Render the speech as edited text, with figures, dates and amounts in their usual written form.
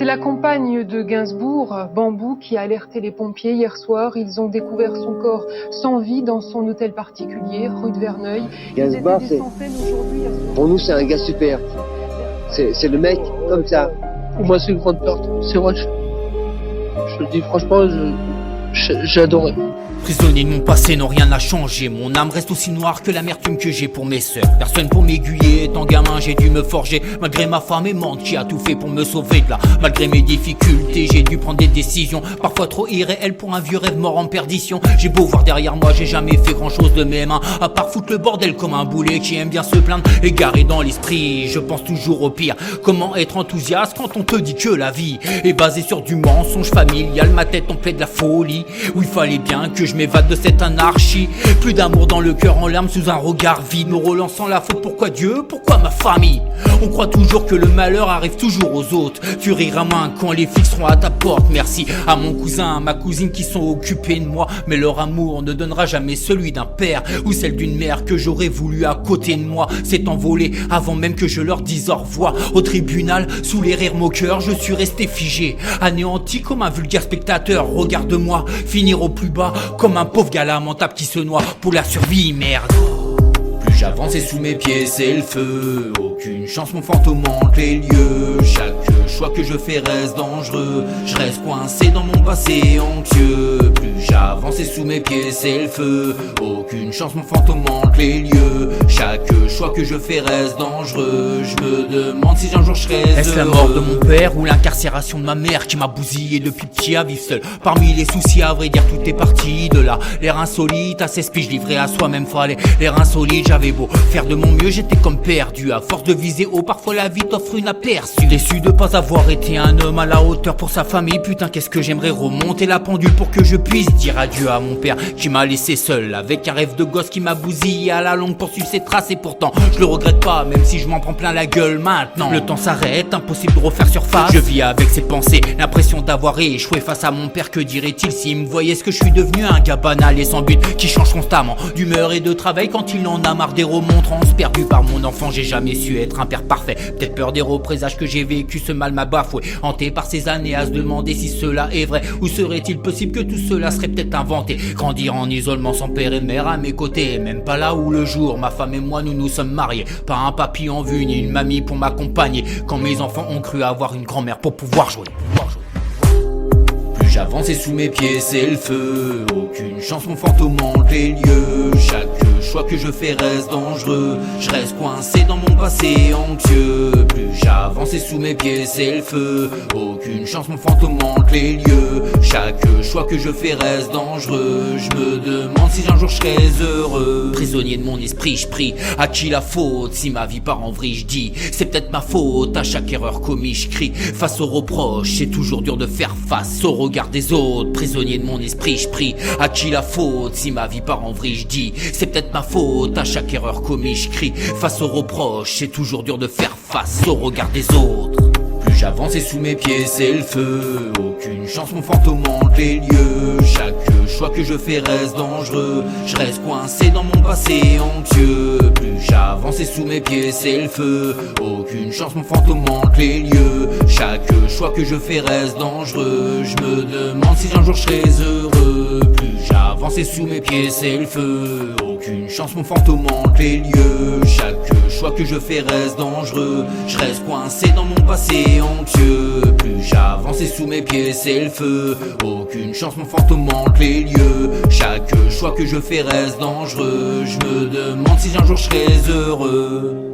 C'est la compagne de Gainsbourg, Bambou, qui a alerté les pompiers hier soir. Ils ont découvert son corps sans vie dans son hôtel particulier, rue de Verneuil. Gainsbourg, pour nous, c'est un gars super. C'est le mec comme ça. Pour moi, c'est une grande perte. C'est vrai, je le dis franchement, j'ai adoré. Prisonnier de mon passé, non rien n'a changé. Mon âme reste aussi noire que l'amertume que j'ai pour mes sœurs. Personne pour m'aiguiller, étant gamin j'ai dû me forger. Malgré ma femme aimante qui a tout fait pour me sauver de là. Malgré mes difficultés, j'ai dû prendre des décisions parfois trop irréelles pour un vieux rêve mort en perdition. J'ai beau voir derrière moi, j'ai jamais fait grand chose de mes mains, à part foutre le bordel comme un boulet qui aime bien se plaindre. Égaré dans l'esprit, je pense toujours au pire. Comment être enthousiaste quand on te dit que la vie est basée sur du mensonge familial. Ma tête en plaît de la folie, où il fallait bien que je m'évade de cette anarchie. Plus d'amour dans le cœur, en larmes sous un regard vide, me relançant la faute. Pourquoi Dieu, pourquoi ma famille? On croit toujours que le malheur arrive toujours aux autres. Tu riras moins quand les flics seront à ta porte. Merci à mon cousin, à ma cousine qui sont occupés de moi, mais leur amour ne donnera jamais celui d'un père ou celle d'une mère que j'aurais voulu à côté de moi. C'est envolé avant même que je leur dise au revoir. Au tribunal, sous les rires moqueurs, je suis resté figé, anéanti comme un vulgaire spectateur. Regarde-moi finir au plus bas comme un pauvre gars lamentable qui se noie pour la survie, merde. Plus j'avance et sous mes pieds c'est le feu. Aucune chance, mon fantôme hante les lieux. Chaque choix que je fais reste dangereux. Je reste coincé dans mon passé anxieux. Plus j'avance et sous mes pieds c'est le feu. Aucune chance, mon fantôme hante les lieux. Chaque choix que je fais reste dangereux. Je me demande si un jour je serai Est-ce la mort de mon père ou l'incarcération de ma mère qui m'a bousillé depuis petit à vivre seul? Parmi les soucis, à vrai dire, tout est parti de là. L'air insolite, à 16 piges livré à soi-même fallait. L'air insolite, j'avais beau faire de mon mieux, j'étais comme perdu. À force de viser haut, parfois la vie t'offre une aperçue. Déçu de pas avoir été un homme à la hauteur pour sa famille. Putain, qu'est-ce que j'aimerais remonter la pendule pour que je puisse dire adieu à mon père qui m'a laissé seul avec un rêve de gosse qui m'a bousillé à la longue pour suivre ses traces. Et pourtant, je le regrette pas, même si je m'en prends plein la gueule maintenant. Le temps s'arrête, impossible de refaire surface. Je vis avec ces pensées, l'impression d'avoir échoué face à mon père. Que dirait-il s'il me voyait ce que je suis devenu? Un gars banal et sans but qui change constamment d'humeur et de travail quand il en a marre des remontrances. Perdu par mon enfant, j'ai jamais su être un père parfait. Peut-être peur des représages que j'ai vécu, ce mal m'a bafoué. Hanté par ces années à se demander si cela est vrai. Ou serait-il possible que tout cela serait peut-être inventé? Grandir en isolement sans père et mère à mes côtés, même pas là où le jour ma femme et moi nous nous sommes mariés. Pas un papy en vue ni une mamie pour m'accompagner, quand mes enfants ont cru avoir une grand-mère pour pouvoir jouer. Plus j'avance et sous mes pieds c'est le feu. Aucune chance, mon fantôme hante les lieux. Chaque choix que je fais reste dangereux. Je reste coincé dans mon passé anxieux. Plus j'avance et sous mes pieds c'est le feu. Aucune chance, mon fantôme hante les lieux. Chaque choix que je fais reste dangereux. Je me demande si un jour je serai heureux. Prisonnier de mon esprit, je prie. À qui la faute si ma vie part en vrille? Je dis c'est peut-être ma faute. À chaque erreur commise, je crie. Face aux reproches, c'est toujours dur de faire face au regard des autres. Prisonnier de mon esprit, je prie. À qui la faute si ma vie part en vrille? Je dis c'est peut-être ma faute. À chaque erreur commise, je crie. Face aux reproches, c'est toujours dur de faire face au regard des autres. Plus j'avance et sous mes pieds c'est le feu. Aucune chance, mon fantôme hante les lieux. Chaque choix que je fais reste dangereux. Je reste coincé dans mon passé anxieux. Plus j'avance et sous mes pieds c'est le feu. Aucune chance, mon fantôme hante les lieux. Chaque choix que je fais reste dangereux. Je me demande si un jour je serai heureux. Plus j'avance et sous mes pieds c'est le feu. Aucune chance, mon fantôme hante les lieux. Chaque choix que je fais reste dangereux. Je reste coincé dans mon passé anxieux. Plus j'avance et sous mes pieds c'est le feu. Aucune chance, mon fantôme hante les lieux. Chaque choix que je fais reste dangereux. Je me demande si un jour je serai heureux.